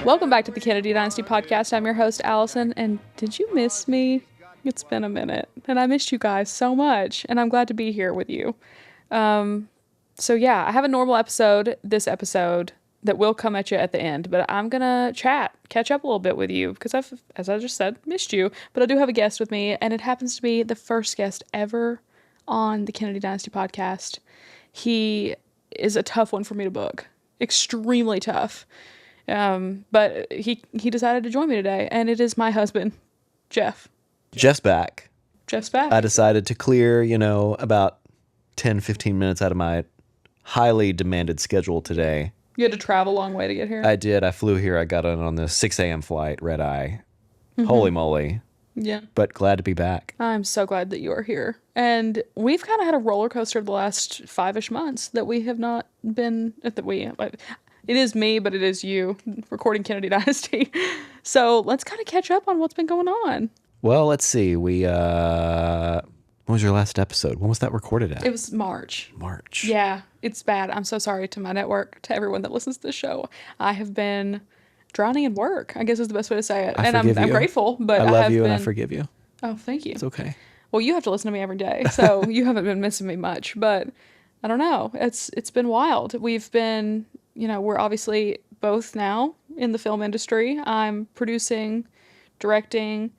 Welcome back to the Kennedy Dynasty podcast. I'm your host, Alyson, and did you miss me? It's been a minute, and I missed you guys so much, and I'm glad to be here with you. So yeah, I have a normal episode, this episode, that will come at you at the end, but I'm gonna catch up a little bit with you, because I've, as I just said, missed you, but I do have a guest with me, and it happens to be the first guest ever on the Kennedy Dynasty podcast. He is a tough one for me to book. Extremely tough. But he decided to join me today, and it is my husband, Jeff. Jeff's back. Jeff's back. I decided to clear, about 10, 15 minutes out of my highly demanded schedule today. You had to travel a long way to get here? I did. I flew here. I got on the 6 a.m. flight, red eye. Mm-hmm. Holy moly. Yeah. But glad to be back. I'm so glad that you are here. And we've kind of had a roller coaster the last 5-ish months that we have not been, it is me, but it is you recording Kennedy Dynasty. So let's kind of catch up on what's been going on. Well, let's see. When was your last episode? When was that recorded at? It was March. March. Yeah, it's bad. I'm so sorry to my network, to everyone that listens to the show. I have been drowning in work, I guess is the best way to say it. I'm grateful, but I love you and I forgive you. Oh, thank you. It's okay. Well, you have to listen to me every day, so you haven't been missing me much, but I don't know. It's been wild. We've been, we're obviously both now in the film industry. I'm producing, directing.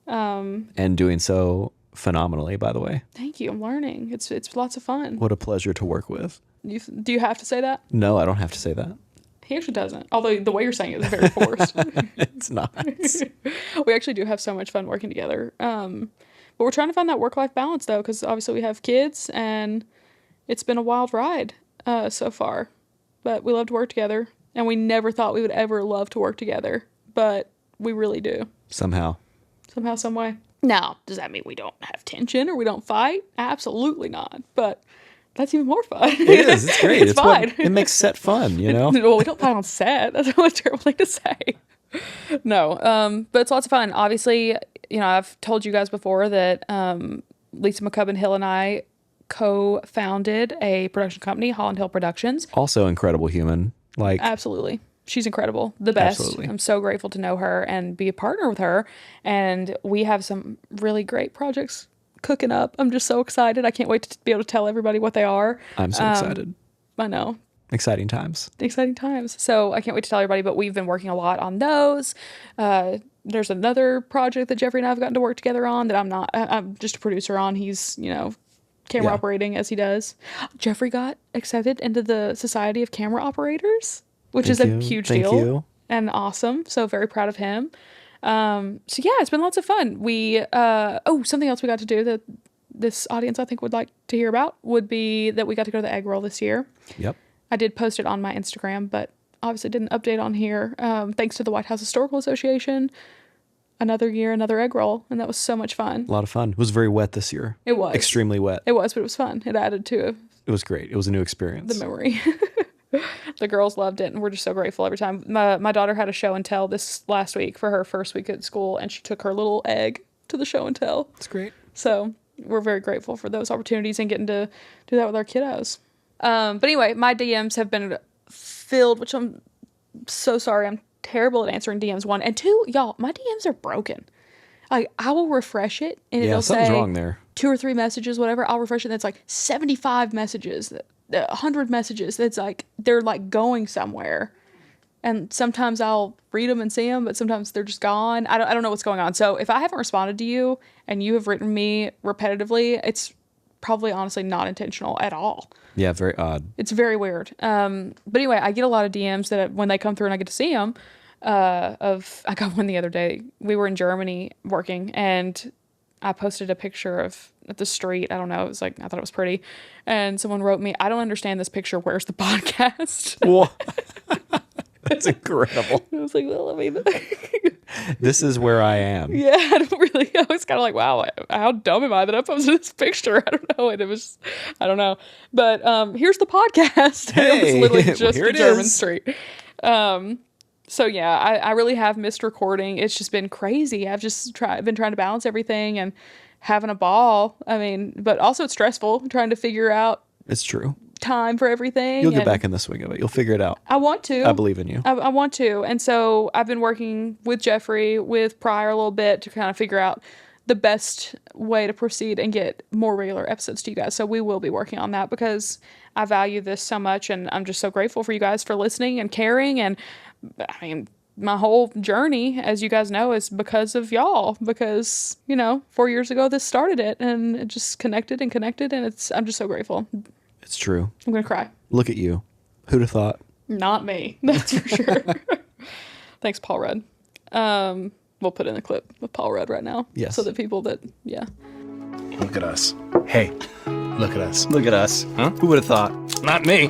And doing so phenomenally, by the way. Thank you. I'm learning. It's lots of fun. What a pleasure to work with. Do you have to say that? No, I don't have to say that. He actually doesn't. Although the way you're saying it is very forced. It's not. We actually do have so much fun working together. But we're trying to find that work-life balance, though, because obviously we have kids, and it's been a wild ride so far. But we love to work together, and we never thought we would ever love to work together. But we really do. Somehow, some way. Now, does that mean we don't have tension or we don't fight? Absolutely not. But that's even more fun. It is. It's great. It's fun. It makes set fun, Well, we don't fight on set. That's a terrible thing to say. No, but it's lots of fun. Obviously, I've told you guys before that Lisa McCubbin Hill and I co-founded a production company, Holland Hill Productions. Also incredible human. Absolutely. She's incredible. The best. Absolutely. I'm so grateful to know her and be a partner with her. And we have some really great projects cooking up. I'm just so excited. I can't wait to be able to tell everybody what they are. I'm so excited. I know. Exciting times. Exciting times. So I can't wait to tell everybody, but we've been working a lot on those. There's another project that Jeffrey and I have gotten to work together on that I'm just a producer on. He's, camera operating as he does. Jeffrey got accepted into the Society of Camera Operators, which is a huge deal and awesome. So very proud of him. So yeah, it's been lots of fun. Something else we got to do that this audience I think would like to hear about would be that we got to go to the egg roll this year. Yep. I did post it on my Instagram, but obviously didn't update on here. Thanks to the White House Historical Association. Another year, another egg roll, and that was so much fun. A lot of fun. It was very wet this year. It was. Extremely wet. It was, but it was fun. It added to it. It was great. It was a new experience. The memory. The girls loved it, and we're just so grateful every time. My daughter had a show and tell this last week for her first week at school, and she took her little egg to the show and tell. It's great. So we're very grateful for those opportunities and getting to do that with our kiddos. But anyway, my DMs have been filled, which I'm so sorry. I'm terrible at answering DMs, 1. And 2, y'all, my DMs are broken. I will refresh it, and it'll say something's wrong there. 2 or 3 messages, whatever. I'll refresh it, and it's like 75 messages, 100 messages. It's like they're like going somewhere. And sometimes I'll read them and see them, but sometimes they're just gone. I don't know what's going on. So if I haven't responded to you and you have written me repetitively, it's probably honestly not intentional at all. Yeah, very odd. It's very weird. But anyway, I get a lot of DMs that when they come through and I get to see them, I got one the other day. We were in Germany working, and I posted a picture of at the street. I don't know. It was like, I thought it was pretty. And someone wrote me, "I don't understand this picture. Where's the podcast?" What? That's incredible. I was like, well, I mean, this is where I am. Yeah, I was kind of like, wow, how dumb am I that I posted this picture? I don't know. And it was, I don't know. But here's the podcast. Hey, it was literally just here a German street. So yeah, I really have missed recording. It's just been crazy. I've just been trying to balance everything and having a ball. I mean, but also it's stressful trying to figure out. It's true. time for everything. You'll get back in the swing of it. You'll figure it out. I want to. I believe in you. I want to. And so I've been working with Jeffrey, with Pryor a little bit to kind of figure out the best way to proceed and get more regular episodes to you guys. So we will be working on that because I value this so much, and I'm just so grateful for you guys for listening and caring. And I mean, my whole journey, as you guys know, is because of y'all, because, 4 years ago this started it, and it just connected, and I'm just so grateful. It's true. I'm gonna cry. Look at you. Who'd have thought? Not me. That's for sure. Thanks, Paul Rudd. We'll put in a clip with Paul Rudd right now. Yes. So that people that, yeah. Look at us. Hey, look at us. Look at us. Huh? Who would have thought? Not me.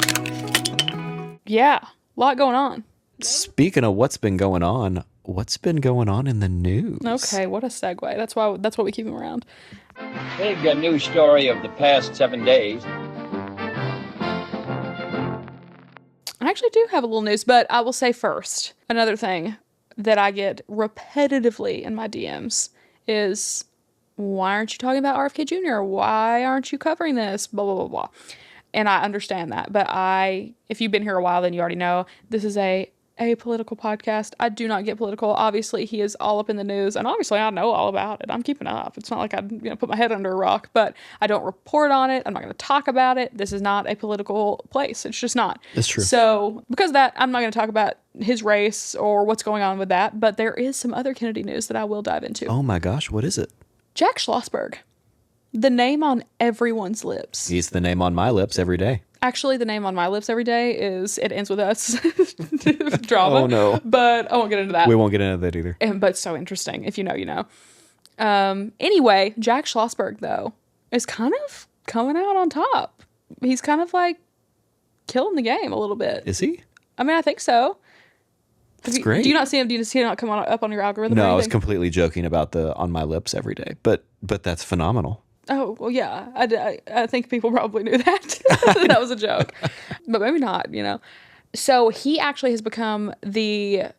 Yeah. A lot going on. Speaking of what's been going on in the news? Okay, what a segue. That's what we keep him around. Big news story of the past 7 days. I actually do have a little news, but I will say first, another thing that I get repetitively in my DMs is, why aren't you talking about RFK Jr.? Why aren't you covering this? Blah, blah, blah, blah. And I understand that, but if you've been here a while, then you already know this is a apolitical podcast. I do not get political. Obviously, he is all up in the news, and obviously I know all about it. I'm keeping up. It's not like I put my head under a rock, but I don't report on it. I'm not going to talk about it. This is not a political place. It's just not. That's true. So because of that, I'm not going to talk about his race or what's going on with that, but there is some other Kennedy news that I will dive into. Oh my gosh, what is it? Jack Schlossberg. The name on everyone's lips. He's the name on my lips every day. Actually, the name on my lips every day is It Ends With Us. Drama. Oh, no. But I won't get into that. We won't get into that either. But so interesting. If you know, you know. Anyway, Jack Schlossberg, though, is kind of coming out on top. He's kind of like killing the game a little bit. Is he? I mean, I think so. That's great. Do you not see him? Do you see him not come up on your algorithm? No, or I was anything? completely joking about the on my lips every day. But that's phenomenal. Oh, well, yeah. I think people probably knew that. That was a joke. But maybe not, So he actually has become a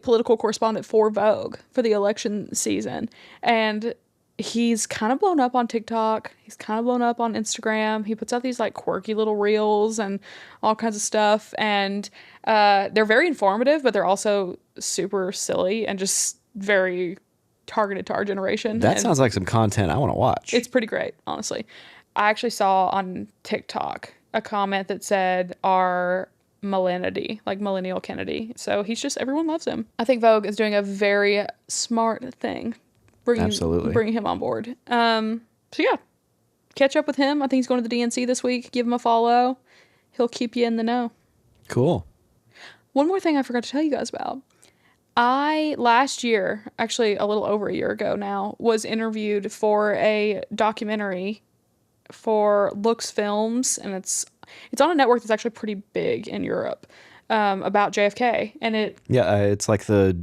political correspondent for Vogue for the election season. And he's kind of blown up on TikTok. He's kind of blown up on Instagram. He puts out these like quirky little reels and all kinds of stuff. And they're very informative, but they're also super silly and just very targeted to our generation. That sounds like some content I want to watch. It's pretty great, honestly. I actually saw on TikTok a comment that said, our millennial, like millennial Kennedy. So everyone loves him. I think Vogue is doing a very smart thing, bringing him on board. So yeah, catch up with him. I think he's going to the DNC this week. Give him a follow. He'll keep you in the know. Cool. One more thing I forgot to tell you guys about. Last year, actually a little over a year ago now, was interviewed for a documentary for Lux Films, and it's on a network that's actually pretty big in Europe, about JFK, and it's like the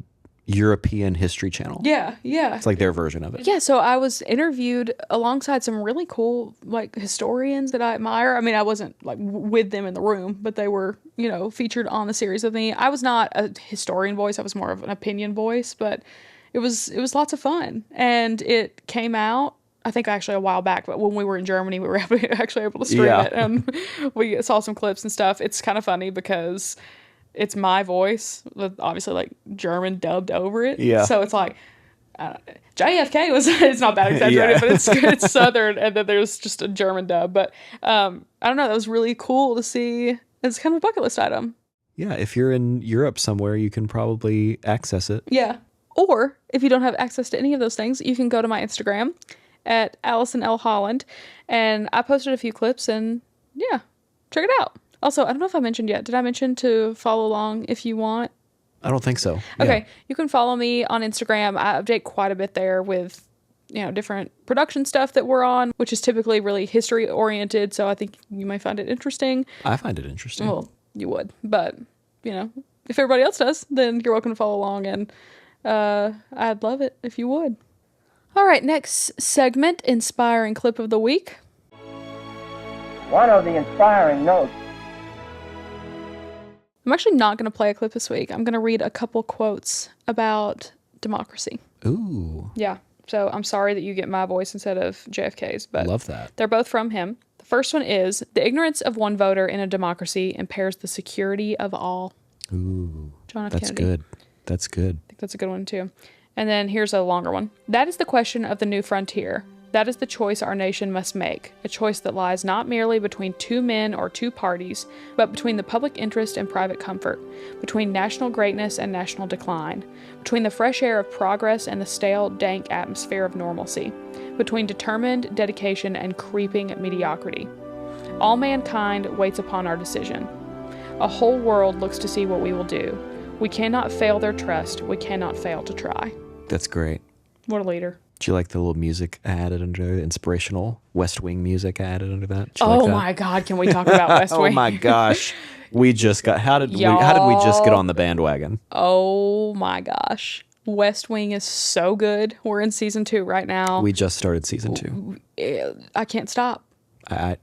European History Channel. Yeah. It's like their version of it. Yeah, so I was interviewed alongside some really cool like historians that I admire. I mean, I wasn't like with them in the room, but they were, featured on the series with me. I was not a historian voice. I was more of an opinion voice, but it was lots of fun. And it came out, I think actually a while back, but when we were in Germany, we were actually able to stream it, and we saw some clips and stuff. It's kind of funny because it's my voice with obviously like German dubbed over it. Yeah. So it's like JFK it's not that exaggerated, but it's Southern, and then there's just a German dub. But I don't know. That was really cool to see. It's kind of a bucket list item. Yeah. If you're in Europe somewhere, you can probably access it. Yeah. Or if you don't have access to any of those things, you can go to my Instagram at Alyson L. Holland, and I posted a few clips, and yeah, check it out. Also, I don't know if I mentioned yet. Did I mention to follow along if you want? I don't think so. Okay, Yeah. you can follow me on Instagram. I update quite a bit there with, different production stuff that we're on, which is typically really history oriented. So I think you might find it interesting. I find it interesting. Well, you would, but if everybody else does, then you're welcome to follow along, and I'd love it if you would. All right, next segment, inspiring clip of the week. One of the inspiring notes. I'm actually not going to play a clip this week. I'm going to read a couple quotes about democracy. Ooh. Yeah. So I'm sorry that you get my voice instead of JFK's, but Love that. they're both from him. The First one is, the ignorance of one voter in a democracy impairs the security of all. Ooh, John F. that's Kennedy. good. That's good. I think that's a good one too. And then here's a longer one. That is the question of the new frontier. That is the choice our nation must make. A choice that lies not merely between two men or two parties, but between the public interest and private comfort, between national greatness and national decline, between the fresh air of progress and the stale, dank atmosphere of normalcy, between determined dedication and creeping mediocrity. All mankind waits upon our decision. A whole world looks to see what we will do. We cannot fail their trust. We cannot fail to try. That's great. What a leader. Do you like the little music I added under there? Inspirational West Wing music I added under that? Did you like Oh that? my God, can we talk about West Wing? Oh my gosh. We just got, how did we just get on the bandwagon? Oh my gosh. West Wing is so good. We're in season 2 right now. We just started season 2. I can't stop. I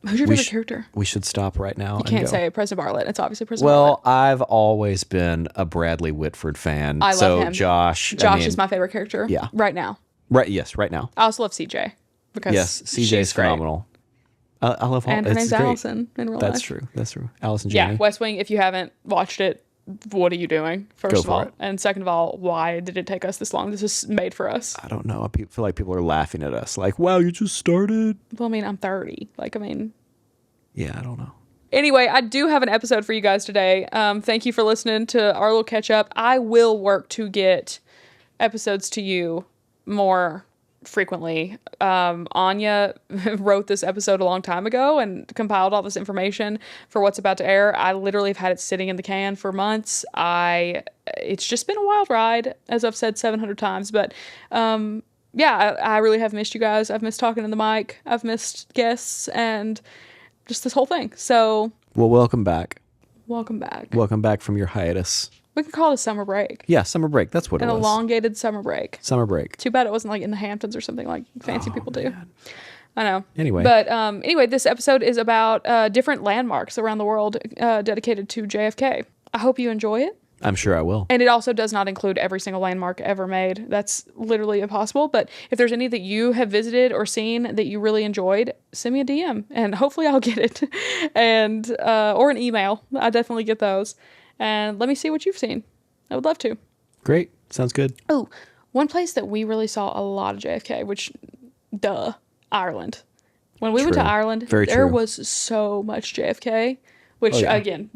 Who's your favorite character? We should stop right now. You can't say President Bartlett. It's obviously President Well, Bartlett. I've always been a Bradley Whitford fan. I love him. Josh. Josh is my favorite character. Yeah. Right now. Right. Yes. Right now. I also love CJ. Because Yes. CJ's she's great. phenomenal. I love all. And her it's name's great. Alyson in real life. That's true. That's true. Alyson Yeah, Janney. West Wing, if you haven't watched it, what are you doing, first Go of for all? it. And second of all, why did it take us this long? This is made for us. I don't know. I feel like people are laughing at us. Like, wow, you just started. Well, I mean, I'm 30. Yeah, I don't know. Anyway, I do have an episode for you guys today. Thank you for listening to our little catch up. I will work to get episodes to you more frequently. Anya wrote this episode a long time ago and compiled all this information for what's about to air. I literally have had it sitting in the can for months. It's just been a wild ride, as I've said 700 times, but yeah, I really have missed you guys. I've missed talking in the mic. I've missed guests and just this whole thing. So Well, welcome back. welcome back. Welcome back from your hiatus. We could call it a summer break. Yeah, summer break. That's what An it was. elongated summer break. Summer break. Too bad it wasn't like in the Hamptons or something like fancy people do. I know. Anyway. But anyway, this episode is about different landmarks around the world dedicated to JFK. I hope you enjoy it. I'm sure I will. And it also does not include every single landmark ever made. That's literally impossible. But if there's any that you have visited or seen that you really enjoyed, send me a DM and hopefully I'll get it. And or an email. I definitely get those. And let me see what you've seen. I would love to. Great. Sounds good. Oh, one place that we really saw a lot of JFK, which, Ireland. When we went to True. Ireland, Very there true. was so much JFK, which, Oh, yeah. again,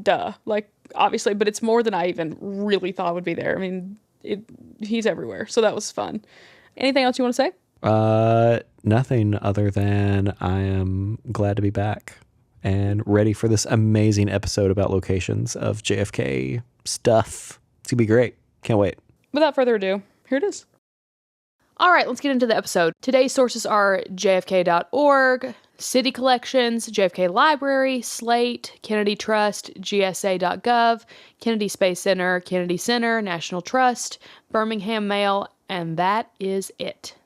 like, obviously, but it's more than I even really thought would be there. I mean, he's everywhere, so that was fun. Anything else you want to say? Nothing other than I am glad to be back and ready for this amazing episode about locations of JFK stuff. It's gonna be great. Can't wait. Without further ado, here it is. All right, let's get into the episode. Today's sources are jfk.org, City Collections, JFK Library, Slate, Kennedy Trust, gsa.gov, Kennedy Space Center, Kennedy Center, National Trust, Birmingham Mail, and that is it.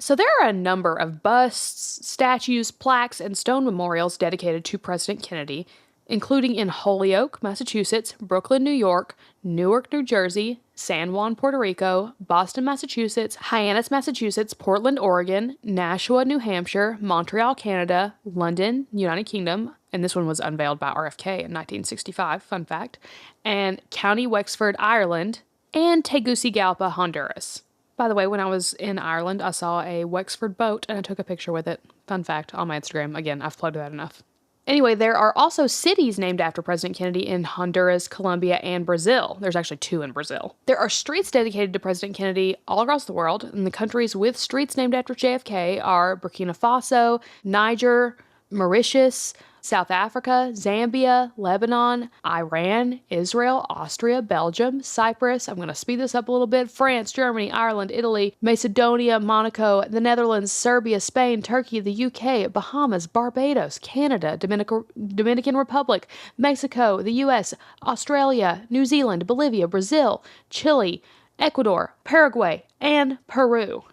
So there are a number of busts, statues, plaques, and stone memorials dedicated to President Kennedy, including in Holyoke, Massachusetts, Brooklyn, New York, Newark, New Jersey, San Juan, Puerto Rico, Boston, Massachusetts, Hyannis, Massachusetts, Portland, Oregon, Nashua, New Hampshire, Montreal, Canada, London, United Kingdom, and this one was unveiled by RFK in 1965, fun fact, and County Wexford, Ireland, and Tegucigalpa, Honduras. By the way, when I was in Ireland, I saw a Wexford boat and I took a picture with it. Fun fact on my Instagram. Again, I've plugged that enough. Anyway, there are also cities named after President Kennedy in Honduras, Colombia, and Brazil. There's actually 2 in Brazil. There are streets dedicated to President Kennedy all across the world, and the countries with streets named after JFK are Burkina Faso, Niger, Mauritius, South Africa, Zambia, Lebanon, Iran, Israel, Austria, Belgium, Cyprus, I'm going to speed this up a little bit, France, Germany, Ireland, Italy, Macedonia, Monaco, the Netherlands, Serbia, Spain, Turkey, the UK, Bahamas, Barbados, Canada, Dominican Republic, Mexico, the US, Australia, New Zealand, Bolivia, Brazil, Chile, Ecuador, Paraguay, and Peru.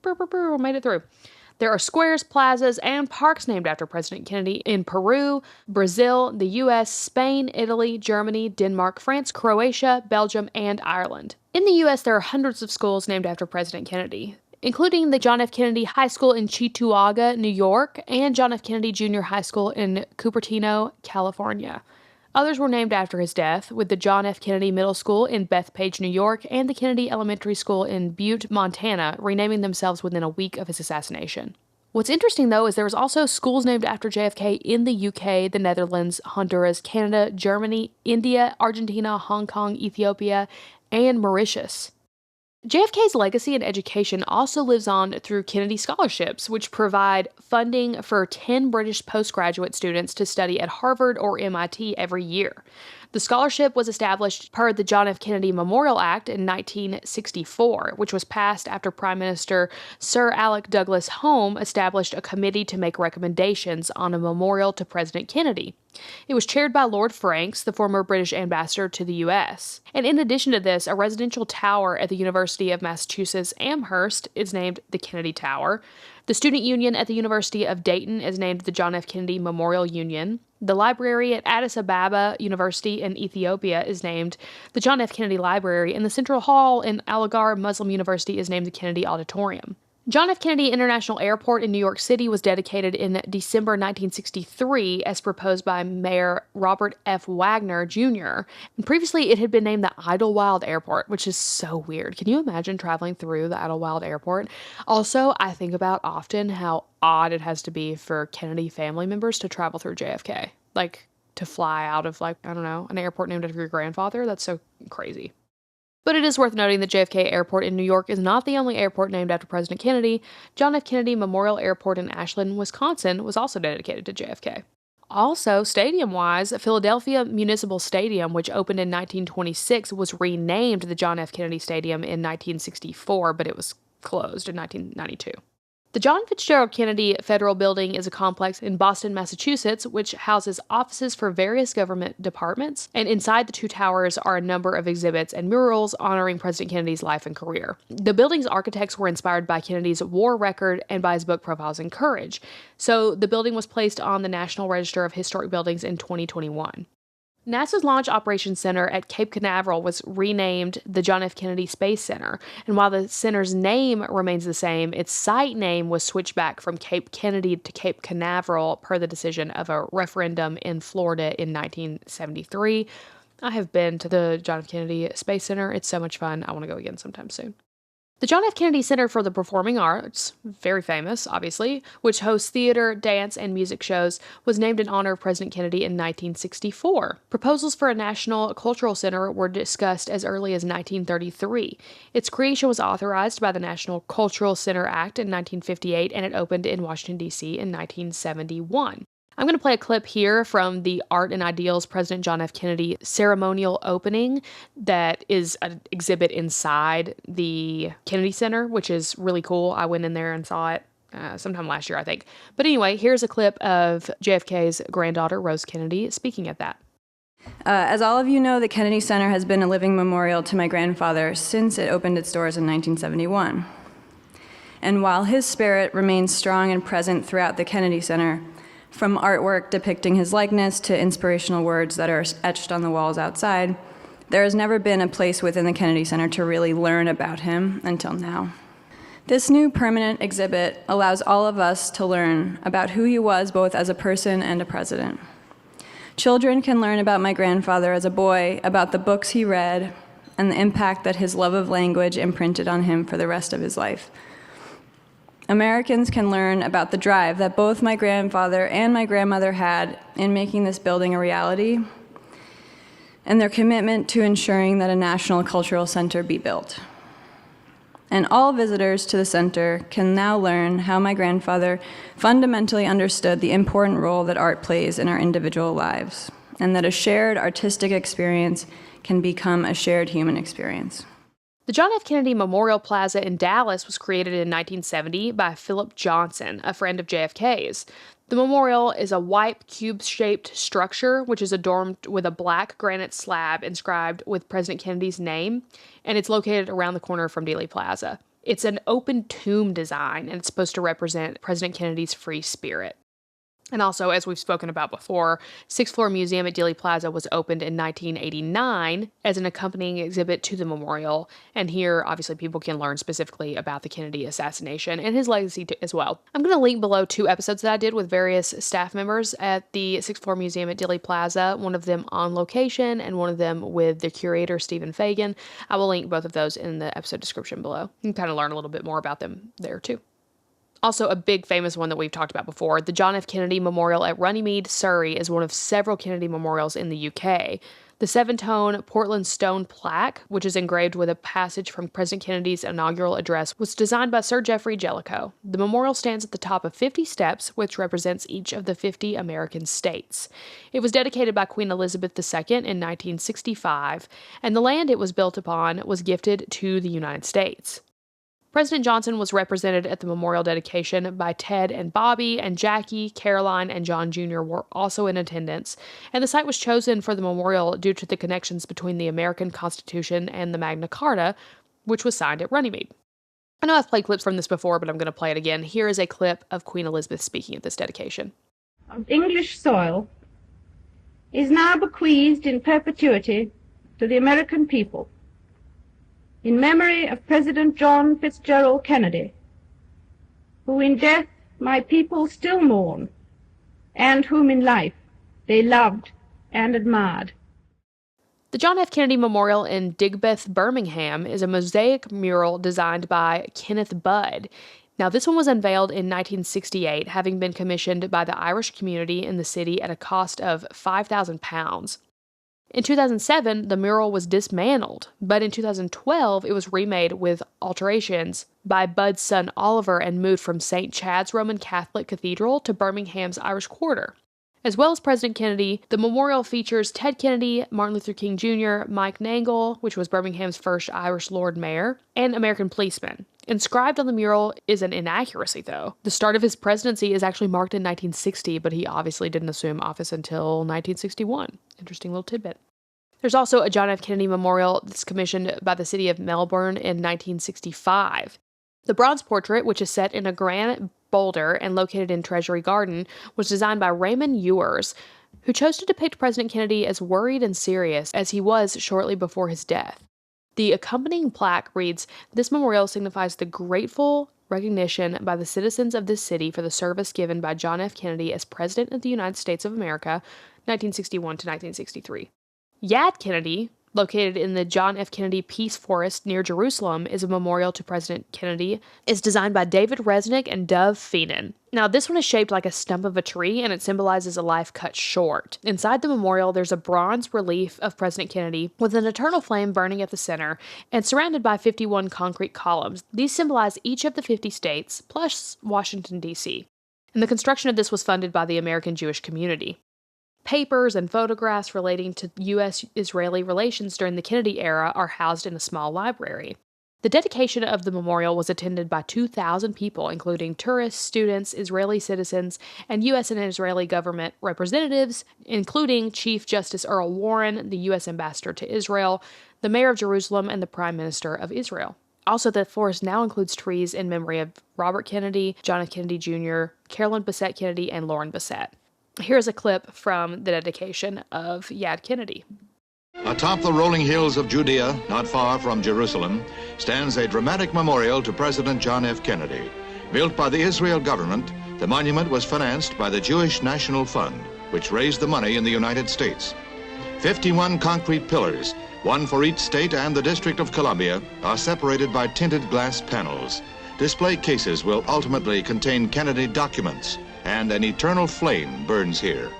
Made it through. There are squares, plazas, and parks named after President Kennedy in Peru, Brazil, the US, Spain, Italy, Germany, Denmark, France, Croatia, Belgium, and Ireland. In the US, there are hundreds of schools named after President Kennedy. including the John F. Kennedy High School in Cheektowaga, New York, and John F. Kennedy Junior High School in Cupertino, California. Others were named after his death, with the John F. Kennedy Middle School in Bethpage, New York, and the Kennedy Elementary School in Butte, Montana, renaming themselves within a week of his assassination. What's interesting, though, is there was also schools named after JFK in the UK, the Netherlands, Honduras, Canada, Germany, India, Argentina, Hong Kong, Ethiopia, and Mauritius. JFK's legacy in education also lives on through Kennedy Scholarships, which provide funding for 10 British postgraduate students to study at Harvard or MIT every year. The scholarship was established per the John F. Kennedy Memorial Act in 1964, which was passed after Prime Minister Sir Alec Douglas Home established a committee to make recommendations on a memorial to President Kennedy. It was chaired by Lord Franks, the former British ambassador to the U.S. And in addition to this, a residential tower at the University of Massachusetts Amherst is named the Kennedy Tower. The Student Union at the University of Dayton is named the John F. Kennedy Memorial Union. The library at Addis Ababa University in Ethiopia is named the John F. Kennedy Library, and the Central Hall in Aligarh Muslim University is named the Kennedy Auditorium. John F. Kennedy International Airport in New York City was dedicated in December 1963 as proposed by Mayor Robert F. Wagner Jr. And previously it had been named the Idlewild Airport, which is so weird. Can you imagine traveling through the Idlewild Airport? Also, I think about often how odd it has to be for Kennedy family members to travel through JFK. Like, to fly out of, I don't know, an airport named after your grandfather? That's so crazy. But it is worth noting that JFK Airport in New York is not the only airport named after President Kennedy. John F. Kennedy Memorial Airport in Ashland, Wisconsin was also dedicated to JFK. Also, stadium-wise, Philadelphia Municipal Stadium, which opened in 1926, was renamed the John F. Kennedy Stadium in 1964, but it was closed in 1992. The John Fitzgerald Kennedy Federal Building is a complex in Boston, Massachusetts, which houses offices for various government departments, and inside the two towers are a number of exhibits and murals honoring President Kennedy's life and career. The building's architects were inspired by Kennedy's war record and by his book Profiles in Courage, so the building was placed on the National Register of Historic Buildings in 2021. NASA's Launch Operations Center at Cape Canaveral was renamed the John F. Kennedy Space Center, and while the center's name remains the same, its site name was switched back from Cape Kennedy to Cape Canaveral per the decision of a referendum in Florida in 1973. I have been to the John F. Kennedy Space Center. It's so much fun. I want to go again sometime soon. The John F. Kennedy Center for the Performing Arts, very famous, obviously, which hosts theater, dance, and music shows, was named in honor of President Kennedy in 1964. Proposals for a national cultural center were discussed as early as 1933. Its creation was authorized by the National Cultural Center Act in 1958, and it opened in Washington, D.C. in 1971. I'm going to play a clip here from the Art and Ideals President John F. Kennedy ceremonial opening that is an exhibit inside the Kennedy Center, which is really cool. I went in there and saw it sometime last year, I think. But anyway, here's a clip of JFK's granddaughter, Rose Kennedy, speaking at that. As all of you know, the Kennedy Center has been a living memorial to my grandfather since it opened its doors in 1971. And while his spirit remains strong and present throughout the Kennedy Center, from artwork depicting his likeness to inspirational words that are etched on the walls outside, there has never been a place within the Kennedy Center to really learn about him until now. This new permanent exhibit allows all of us to learn about who he was both as a person and a president. Children can learn about my grandfather as a boy, about the books he read, and the impact that his love of language imprinted on him for the rest of his life. Americans can learn about the drive that both my grandfather and my grandmother had in making this building a reality, and their commitment to ensuring that a national cultural center be built. And all visitors to the center can now learn how my grandfather fundamentally understood the important role that art plays in our individual lives, and that a shared artistic experience can become a shared human experience. The John F. Kennedy Memorial Plaza in Dallas was created in 1970 by Philip Johnson, a friend of JFK's. The memorial is a white cube-shaped structure which is adorned with a black granite slab inscribed with President Kennedy's name, and it's located around the corner from Dealey Plaza. It's an open tomb design, and it's supposed to represent President Kennedy's free spirit. And also, as we've spoken about before, Sixth Floor Museum at Dealey Plaza was opened in 1989 as an accompanying exhibit to the memorial. And here, obviously, people can learn specifically about the Kennedy assassination and his legacy as well. I'm going to link below 2 episodes that I did with various staff members at the Sixth Floor Museum at Dealey Plaza, one of them on location and one of them with the curator, Stephen Fagan. I will link both of those in the episode description below. You can kind of learn a little bit more about them there, too. Also, a big famous one that we've talked about before, the John F. Kennedy Memorial at Runnymede, Surrey, is one of several Kennedy memorials in the UK. The 7-tone Portland stone plaque, which is engraved with a passage from President Kennedy's inaugural address, was designed by Sir Geoffrey Jellicoe. The memorial stands at the top of 50 steps, which represents each of the 50 American states. It was dedicated by Queen Elizabeth II in 1965, and the land it was built upon was gifted to the United States. President Johnson was represented at the memorial dedication by Ted and Bobby, and Jackie, Caroline, and John Jr. were also in attendance, and the site was chosen for the memorial due to the connections between the American Constitution and the Magna Carta, which was signed at Runnymede. I know I've played clips from this before, but I'm going to play it again. Here is a clip of Queen Elizabeth speaking at this dedication. Of English soil is now bequeathed in perpetuity to the American people, in memory of President John Fitzgerald Kennedy, who in death my people still mourn, and whom in life they loved and admired. The John F. Kennedy Memorial in Digbeth, Birmingham, is a mosaic mural designed by Kenneth Budd. Now, this one was unveiled in 1968, having been commissioned by the Irish community in the city at a cost of £5,000. In 2007, the mural was dismantled, but in 2012, it was remade with alterations by Budd's son Oliver and moved from St. Chad's Roman Catholic Cathedral to Birmingham's Irish Quarter. As well as President Kennedy, the memorial features Ted Kennedy, Martin Luther King Jr., Mike Nangle, which was Birmingham's first Irish Lord Mayor, and American policemen. Inscribed on the mural is an inaccuracy, though. The start of his presidency is actually marked in 1960, but he obviously didn't assume office until 1961. Interesting little tidbit. There's also a John F. Kennedy Memorial that's commissioned by the city of Melbourne in 1965. The bronze portrait, which is set in a granite boulder and located in Treasury Garden, was designed by Raymond Ewers, who chose to depict President Kennedy as worried and serious as he was shortly before his death. The accompanying plaque reads, "This memorial signifies the grateful recognition by the citizens of this city for the service given by John F. Kennedy as President of the United States of America, 1961 to 1963. Yad Kennedy, located in the John F. Kennedy Peace Forest near Jerusalem, is a memorial to President Kennedy. It's designed by David Resnick and Dove Feenan. Now, this one is shaped like a stump of a tree, and it symbolizes a life cut short. Inside the memorial, there's a bronze relief of President Kennedy with an eternal flame burning at the center and surrounded by 51 concrete columns. These symbolize each of the 50 states, plus Washington, D.C. And the construction of this was funded by the American Jewish community. Papers and photographs relating to U.S.-Israeli relations during the Kennedy era are housed in a small library. The dedication of the memorial was attended by 2,000 people, including tourists, students, Israeli citizens, and U.S. and Israeli government representatives, including Chief Justice Earl Warren, the U.S. ambassador to Israel, the mayor of Jerusalem, and the Prime Minister of Israel. Also, the forest now includes trees in memory of Robert Kennedy, John F. Kennedy Jr., Carolyn Bessette Kennedy, and Lauren Bessette. Here's a clip from the dedication of Yad Kennedy. Atop the rolling hills of Judea, not far from Jerusalem, stands a dramatic memorial to President John F. Kennedy. Built by the Israel government, the monument was financed by the Jewish National Fund, which raised the money in the United States. 51 concrete pillars, one for each state and the District of Columbia, are separated by tinted glass panels. Display cases will ultimately contain Kennedy documents, and an eternal flame burns here.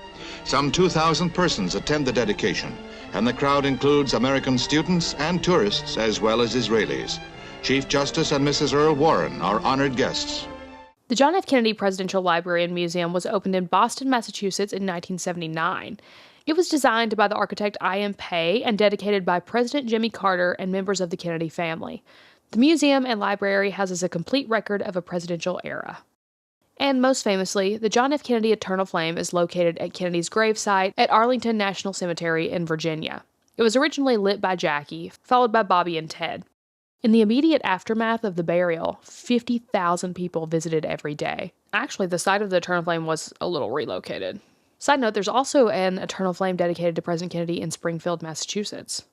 Some 2,000 persons attend the dedication, and the crowd includes American students and tourists as well as Israelis. Chief Justice and Mrs. Earl Warren are honored guests. The John F. Kennedy Presidential Library and Museum was opened in Boston, Massachusetts in 1979. It was designed by the architect I.M. Pei and dedicated by President Jimmy Carter and members of the Kennedy family. The museum and library houses a complete record of a presidential era. And most famously, the John F. Kennedy Eternal Flame is located at Kennedy's gravesite at Arlington National Cemetery in Virginia. It was originally lit by Jackie, followed by Bobby and Ted. In the immediate aftermath of the burial, 50,000 people visited every day. Actually, the site of the Eternal Flame was a little relocated. Side note, there's also an Eternal Flame dedicated to President Kennedy in Springfield, Massachusetts.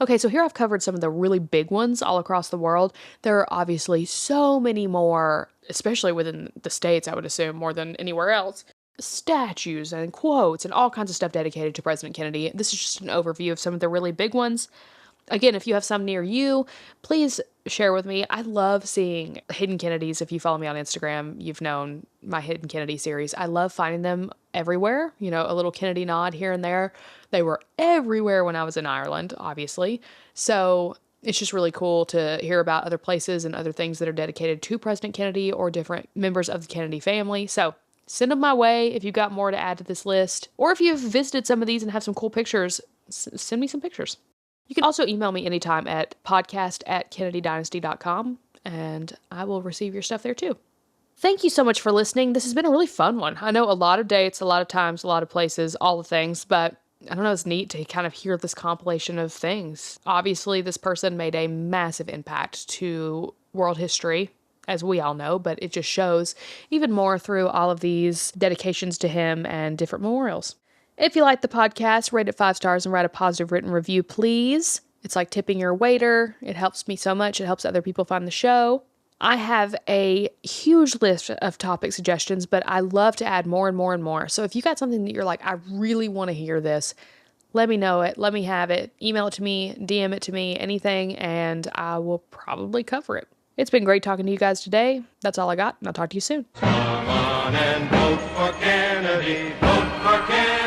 Okay, so here I've covered some of the really big ones all across the world. There are obviously so many more, especially within the States, I would assume, more than anywhere else. Statues and quotes and all kinds of stuff dedicated to President Kennedy. This is just an overview of some of the really big ones. Again, if you have some near you, please share with me. I love seeing hidden Kennedys. If you follow me on Instagram, you've known my Hidden Kennedy series. I love finding them everywhere. You know, a little Kennedy nod here and there. They were everywhere when I was in Ireland, obviously. So it's just really cool to hear about other places and other things that are dedicated to President Kennedy or different members of the Kennedy family. So send them my way if you've got more to add to this list. Or if you've visited some of these and have some cool pictures, send me some pictures. You can also email me anytime at podcast@kennedydynasty.com, and I will receive your stuff there too. Thank you so much for listening. This has been a really fun one. I know a lot of dates, a lot of times, a lot of places, all the things, but I don't know, it's neat to kind of hear this compilation of things. Obviously, this person made a massive impact to world history, as we all know, but it just shows even more through all of these dedications to him and different memorials. If you like the podcast, rate it 5 stars and write a positive written review, please. It's like tipping your waiter. It helps me so much. It helps other people find the show. I have a huge list of topic suggestions, but I love to add more and more and more. So if you got something that you're like, I really want to hear this, let me know it. Let me have it. Email it to me, DM it to me, anything, and I will probably cover it. It's been great talking to you guys today. That's all I got, and I'll talk to you soon. Come on and vote for Kennedy, vote for Kennedy.